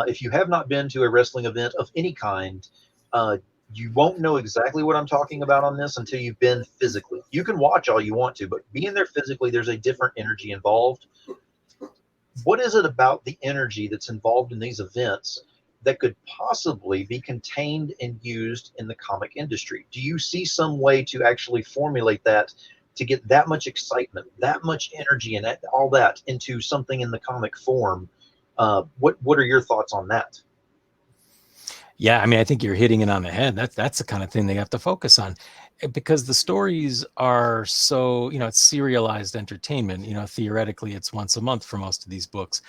If you have not been to a wrestling event of any kind, uh, you won't know exactly what I'm talking about on this until you've been physically. You can watch all you want to, but being there physically, there's a different energy involved. What is it about the energy that's involved in these events that could possibly be contained and used in the comic industry? Do you see some way to actually formulate that to get that much excitement, that much energy, and all that into something in the comic form? What are your thoughts on that? Yeah, I mean, I think you're hitting it on the head. That's the kind of thing they have to focus on, because the stories are so, it's serialized entertainment. Theoretically, it's once a month for most of these books,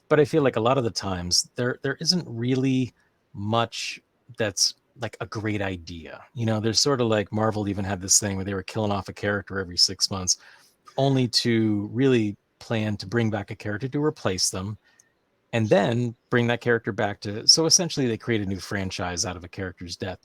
but I feel like a lot of the times there isn't really much that's like a great idea. There's sort of like Marvel even had this thing where they were killing off a character every 6 months, only to really plan to bring back a character to replace them and then bring that character back to. So essentially they create a new franchise out of a character's death.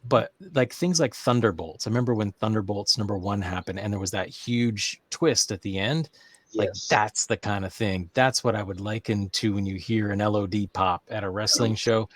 But like things like Thunderbolts, I remember when Thunderbolts number one happened and there was that huge twist at the end. Like Yes. that's the kind of thing. That's what I would liken to when you hear an LOD pop at a wrestling show.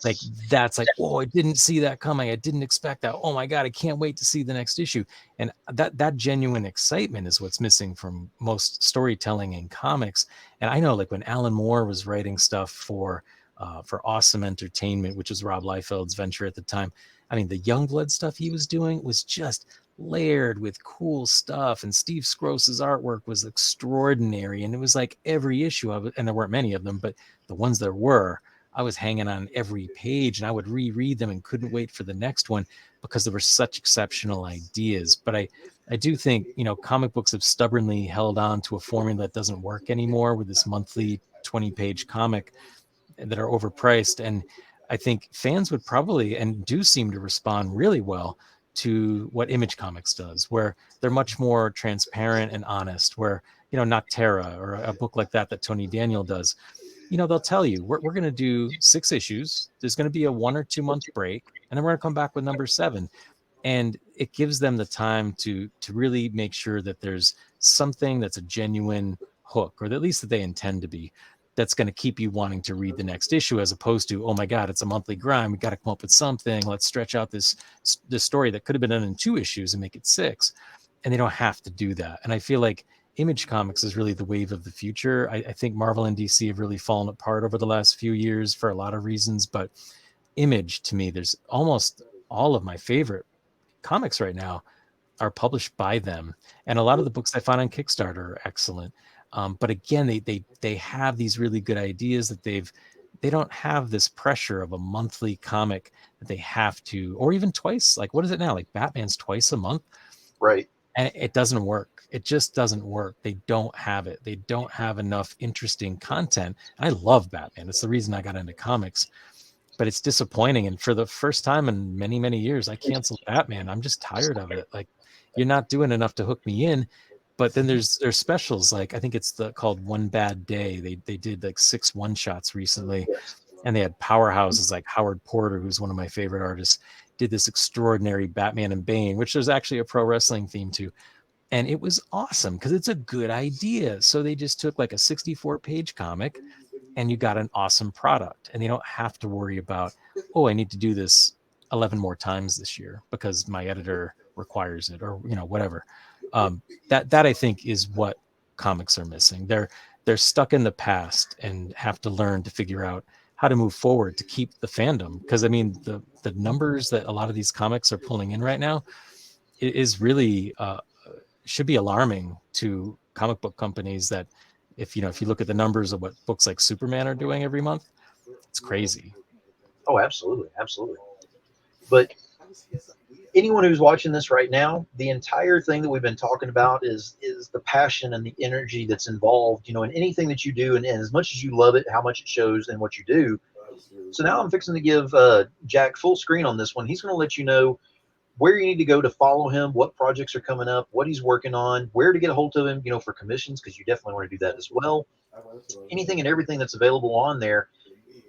Like Yes. that's like, oh, I didn't see that coming. I didn't expect that. Oh my God, I can't wait to see the next issue. And that genuine excitement is what's missing from most storytelling in comics. And I know like when Alan Moore was writing stuff for Awesome Entertainment, which was Rob Liefeld's venture at the time. I mean, the Youngblood stuff he was doing was just layered with cool stuff, and Steve Scrose's artwork was extraordinary. And it was like every issue of it, and there weren't many of them, but the ones there were, I was hanging on every page, and I would reread them and couldn't wait for the next one because there were such exceptional ideas. But I do think, comic books have stubbornly held on to a formula that doesn't work anymore with this monthly 20-page comic that are overpriced. And I think fans would probably and do seem to respond really well to what Image Comics does, where they're much more transparent and honest, where, not Terra or a book like that Tony Daniel does. They'll tell you, we're going to do 6 issues. There's going to be a 1 or 2 month break, and then we're going to come back with number 7. And it gives them the time to really make sure that there's something that's a genuine hook, or at least that they intend to be, that's going to keep you wanting to read the next issue, as opposed to, oh my God, it's a monthly grind, we got to come up with something, let's stretch out this story that could have been done in 2 issues and make it 6. And they don't have to do that. And I feel like Image Comics is really the wave of the future. I think Marvel and DC have really fallen apart over the last few years for a lot of reasons, but Image, to me, there's almost all of my favorite comics right now are published by them, and a lot of the books I find on Kickstarter are excellent. But again, they have these really good ideas that they don't have this pressure of a monthly comic that they have to, or even twice. Like what is it now? Like Batman's twice a month, Right. and it doesn't work. It just doesn't work. They don't have it. They don't have enough interesting content. I love Batman. It's the reason I got into comics, but it's disappointing. And for the first time in many, many years, I canceled Batman. I'm just tired of it. Like, you're not doing enough to hook me in. But then there's specials, like I think it's called One Bad Day. They did like 6 one-shots recently, Yes. and they had powerhouses like Howard Porter, who's one of my favorite artists, did this extraordinary Batman and Bane, which there's actually a pro wrestling theme to. And it was awesome because it's a good idea. So they just took like a 64-page comic and you got an awesome product. And you don't have to worry about, oh, I need to do this 11 more times this year because my editor requires it, or whatever. That I think is what comics are missing. They're stuck in the past and have to learn to figure out how to move forward to keep the fandom. Because I mean, the numbers that a lot of these comics are pulling in right now is really should be alarming to comic book companies. That if you look at the numbers of what books like Superman are doing every month, it's crazy. Oh, absolutely, absolutely. But anyone who's watching this right now, the entire thing that we've been talking about is the passion and the energy that's involved, in anything that you do, and as much as you love it, how much it shows in what you do. So now I'm fixing to give Jack full screen on this one. He's going to let you know where you need to go to follow him, what projects are coming up, what he's working on, where to get a hold of him, for commissions, because you definitely want to do that as well. Anything and everything that's available on there.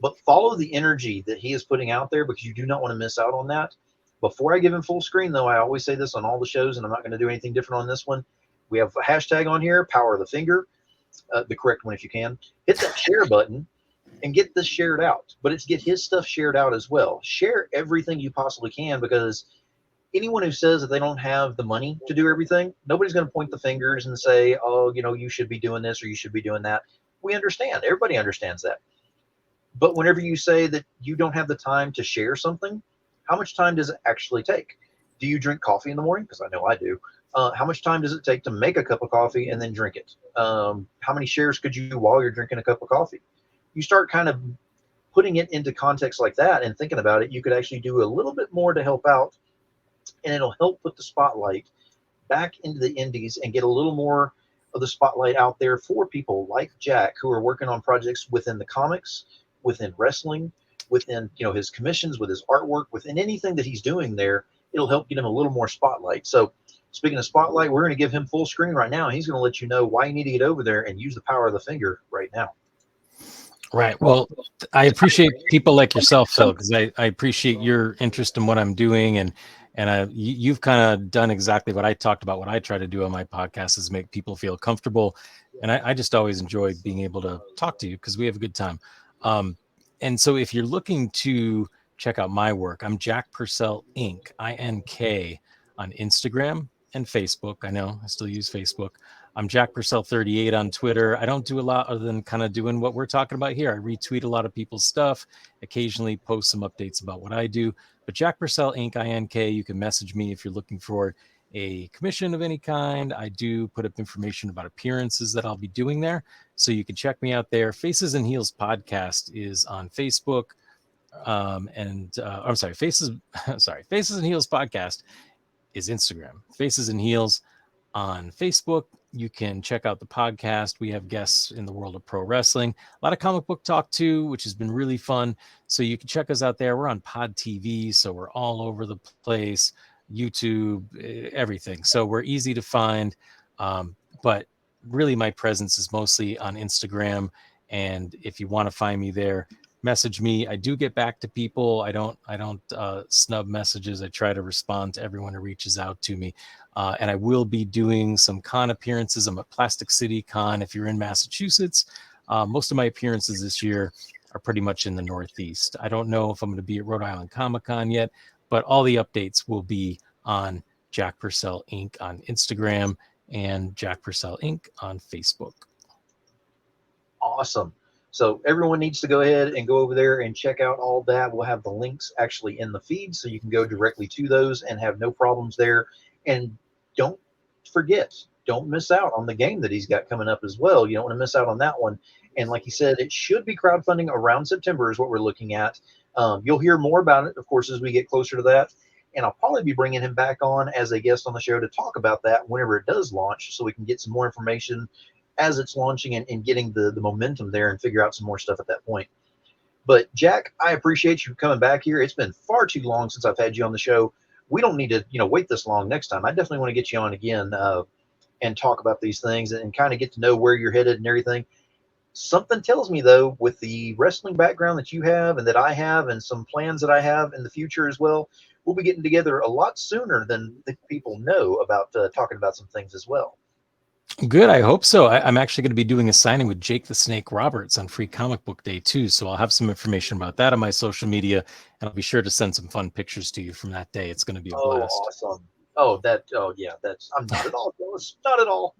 But follow the energy that he is putting out there, because you do not want to miss out on that. Before I give him full screen, though, I always say this on all the shows, and I'm not going to do anything different on this one. We have a hashtag on here, power of the finger, the correct one if you can. Hit that share button and get this shared out. But it's get his stuff shared out as well. Share everything you possibly can, because anyone who says that they don't have the money to do everything, nobody's going to point the fingers and say, oh, you should be doing this or you should be doing that. We understand. Everybody understands that. But whenever you say that you don't have the time to share something, how much time does it actually take? Do you drink coffee in the morning? Because I know I do. How much time does it take to make a cup of coffee and then drink it? How many shares could you do while you're drinking a cup of coffee? You start kind of putting it into context like that and thinking about it, you could actually do a little bit more to help out, and it'll help put the spotlight back into the indies and get a little more of the spotlight out there for people like Jack, who are working on projects within the comics, within wrestling, within his commissions, with his artwork, within anything that he's doing there. It'll help get him a little more spotlight. So speaking of spotlight, we're going to give him full screen right now. He's going to let you know why you need to get over there and use the power of the finger right now. Right. Well, I appreciate people like yourself, Phil, because I appreciate your interest in what I'm doing, and you've kind of done exactly what I talked about. What I try to do on my podcast is make people feel comfortable, and I just always enjoy being able to talk to you because we have a good time. And so, if you're looking to check out my work, I'm Jack Purcell Inc. INK on Instagram and Facebook. I know I still use Facebook. I'm Jack Purcell 38 on Twitter. I don't do a lot other than kind of doing what we're talking about here. I retweet a lot of people's stuff, occasionally post some updates about what I do. But Jack Purcell Inc. INK, you can message me if you're looking for a commission of any kind. I do put up information about appearances that I'll be doing there, so you can check me out there. Faces and Heels podcast is on Facebook. Faces and Heels podcast is Instagram. Faces and Heels on Facebook. You can check out the podcast. We have guests in the world of pro wrestling, a lot of comic book talk too, which has been really fun. So you can check us out there. We're on Pod TV, so we're all over the place, YouTube, everything. So we're easy to find. But really my presence is mostly on Instagram. And if you want to find me there, message me. I do get back to people. I don't snub messages. I try to respond to everyone who reaches out to me. And I will be doing some con appearances. I'm at Plastic City Con if you're in Massachusetts. Most of my appearances this year are pretty much in the Northeast. I don't know if I'm going to be at Rhode Island Comic Con yet, but all the updates will be on Jack Purcell Inc. on Instagram and Jack Purcell Inc. on Facebook. Awesome. So everyone needs to go ahead and go over there and check out all that. We'll have the links actually in the feed, so you can go directly to those and have no problems there. And don't forget, don't miss out on the game that he's got coming up as well. You don't want to miss out on that one. And like he said, it should be crowdfunding around September is what we're looking at. You'll hear more about it, of course, as we get closer to that. and I'll probably be bringing him back on as a guest on the show to talk about that whenever it does launch, so we can get some more information as it's launching and getting the momentum there and figure out some more stuff at that point. But Jack, I appreciate you coming back here. It's been far too long since I've had you on the show. We don't need to, wait this long next time. I definitely want to get you on again and talk about these things and kind of get to know where you're headed and everything. Something tells me, though, with the wrestling background that you have and that I have and some plans that I have in the future as well, we'll be getting together a lot sooner than the people know about talking about some things as well. Good. I hope so. I'm actually going to be doing a signing with Jake the Snake Roberts on Free Comic Book Day too. So I'll have some information about that on my social media, and I'll be sure to send some fun pictures to you from that day. It's going to be a blast. Awesome. I'm not at all jealous. Not at all.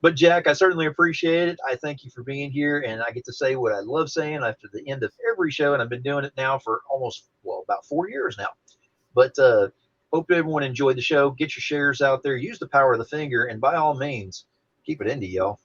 But Jack, I certainly appreciate it. I thank you for being here, and I get to say what I love saying after the end of every show, and I've been doing it now for about 4 years now. But hope everyone enjoyed the show. Get your shares out there. Use the power of the finger, and by all means, keep it indie, y'all.